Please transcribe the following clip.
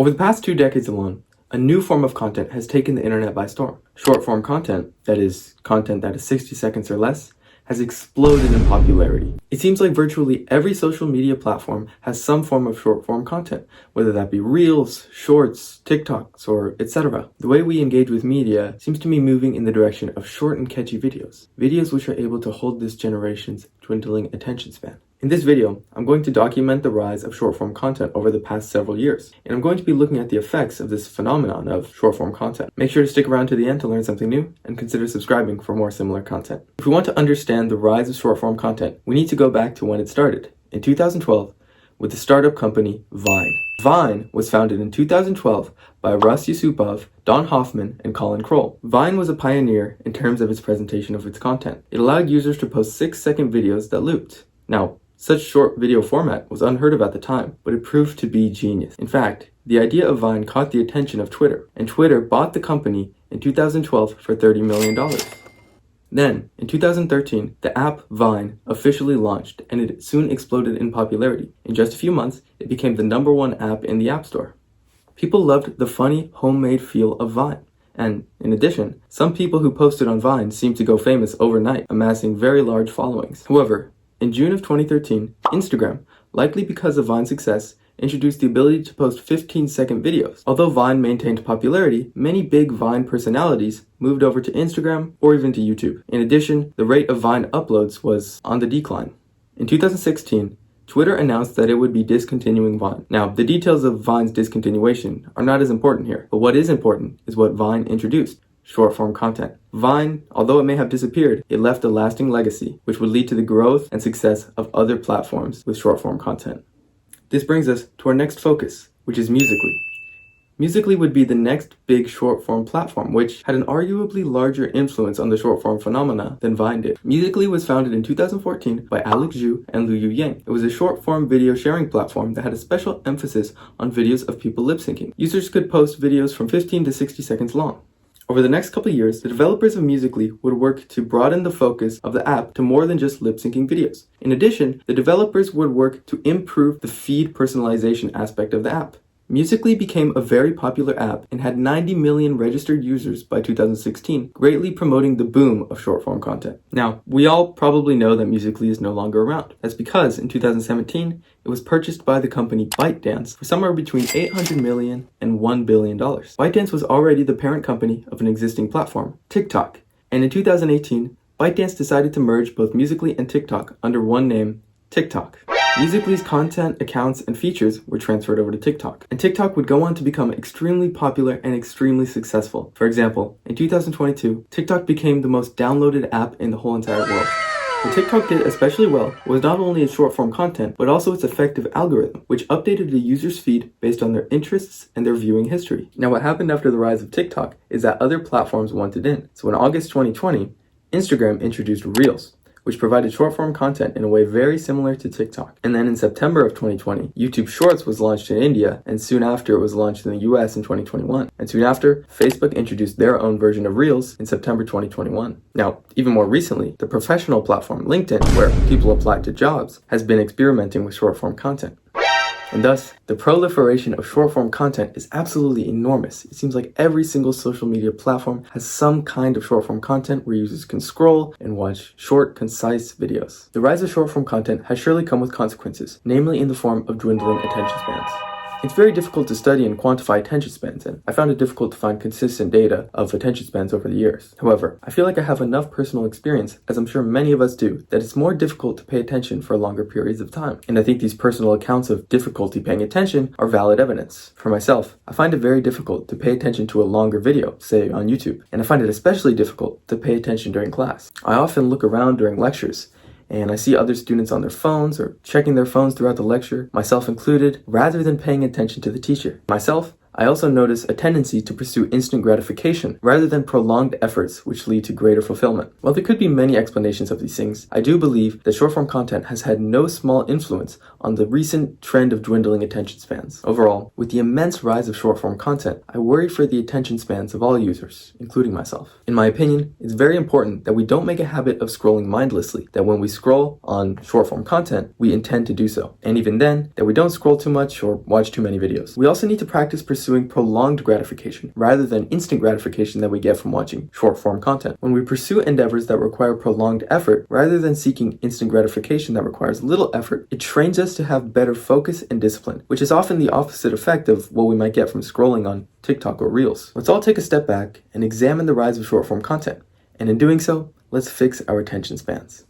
Over the past 2 decades alone, a new form of content has taken the internet by storm. Short-form content, that is, content that is 60 seconds or less, has exploded in popularity. It seems like virtually every social media platform has some form of short-form content, whether that be Reels, Shorts, TikToks, or etc. The way we engage with media seems to be moving in the direction of short and catchy videos, videos which are able to hold this generation's dwindling attention span. In this video, I'm going to document the rise of short-form content over the past several years, and I'm going to be looking at the effects of this phenomenon of short-form content. Make sure to stick around to the end to learn something new, and consider subscribing for more similar content. If we want to understand the rise of short-form content, we need to go back to when it started, in 2012, with the startup company Vine. Vine was founded in 2012 by Russ Yusupov, Don Hoffman, and Colin Kroll. Vine was a pioneer in terms of its presentation of its content. It allowed users to post 6-second videos that looped. Now, such short video format was unheard of at the time, but it proved to be genius. In fact, the idea of Vine caught the attention of Twitter, and Twitter bought the company in 2012 for $30 million. Then, in 2013, the app Vine officially launched, and it soon exploded in popularity. In just a few months, it became the #1 app in the App Store. People loved the funny, homemade feel of Vine. And, in addition, some people who posted on Vine seemed to go famous overnight, amassing very large followings. However, in June of 2013, Instagram, likely because of Vine's success, introduced the ability to post 15-second videos. Although Vine maintained popularity, many big Vine personalities moved over to Instagram or even to YouTube. In addition, the rate of Vine uploads was on the decline. In 2016, Twitter announced that it would be discontinuing Vine. Now, the details of Vine's discontinuation are not as important here, but what is important is what Vine introduced. Short-form content. Vine, although it may have disappeared, it left a lasting legacy, which would lead to the growth and success of other platforms with short-form content. This brings us to our next focus, which is Musical.ly. Musical.ly would be the next big short-form platform, which had an arguably larger influence on the short-form phenomena than Vine did. Musical.ly was founded in 2014 by Alex Zhu and Luyu Yang. It was a short-form video sharing platform that had a special emphasis on videos of people lip-syncing. Users could post videos from 15 to 60 seconds long. Over the next couple of years, the developers of Musical.ly would work to broaden the focus of the app to more than just lip-syncing videos. In addition, the developers would work to improve the feed personalization aspect of the app. Musical.ly became a very popular app and had 90 million registered users by 2016, greatly promoting the boom of short-form content. Now, we all probably know that Musical.ly is no longer around. That's because in 2017, it was purchased by the company ByteDance for somewhere between $800 million and $1 billion. ByteDance was already the parent company of an existing platform, TikTok, and in 2018, ByteDance decided to merge both Musical.ly and TikTok under one name, TikTok. Musical.ly's content, accounts, and features were transferred over to TikTok, and TikTok would go on to become extremely popular and extremely successful. For example, in 2022, TikTok became the most downloaded app in the whole entire world. What TikTok did especially well was not only its short-form content, but also its effective algorithm, which updated the user's feed based on their interests and their viewing history. Now, what happened after the rise of TikTok is that other platforms wanted in. So in August 2020, Instagram introduced Reels, which provided short-form content in a way very similar to TikTok. And then in September of 2020, YouTube Shorts was launched in India, and soon after it was launched in the US in 2021. And soon after, Facebook introduced their own version of Reels in September 2021. Now, even more recently, the professional platform LinkedIn, where people apply to jobs, has been experimenting with short-form content. And thus, the proliferation of short-form content is absolutely enormous. It seems like every single social media platform has some kind of short-form content where users can scroll and watch short, concise videos. The rise of short-form content has surely come with consequences, namely in the form of dwindling attention spans. It's very difficult to study and quantify attention spans, and I found it difficult to find consistent data of attention spans over the years. However, I feel like I have enough personal experience, as I'm sure many of us do, that it's more difficult to pay attention for longer periods of time. And I think these personal accounts of difficulty paying attention are valid evidence. For myself, I find it very difficult to pay attention to a longer video, say on YouTube, and I find it especially difficult to pay attention during class. I often look around during lectures, and I see other students on their phones or checking their phones throughout the lecture, myself included, rather than paying attention to the teacher. Myself, I also notice a tendency to pursue instant gratification rather than prolonged efforts which lead to greater fulfillment. While there could be many explanations of these things, I do believe that short-form content has had no small influence on the recent trend of dwindling attention spans. Overall, with the immense rise of short-form content, I worry for the attention spans of all users, including myself. In my opinion, it's very important that we don't make a habit of scrolling mindlessly, that when we scroll on short-form content, we intend to do so. And even then, that we don't scroll too much or watch too many videos. We also need to practice pursuing prolonged gratification rather than instant gratification that we get from watching short-form content. When we pursue endeavors that require prolonged effort rather than seeking instant gratification that requires little effort, it trains us to have better focus and discipline, which is often the opposite effect of what we might get from scrolling on TikTok or Reels. Let's all take a step back and examine the rise of short-form content. And in doing so, let's fix our attention spans.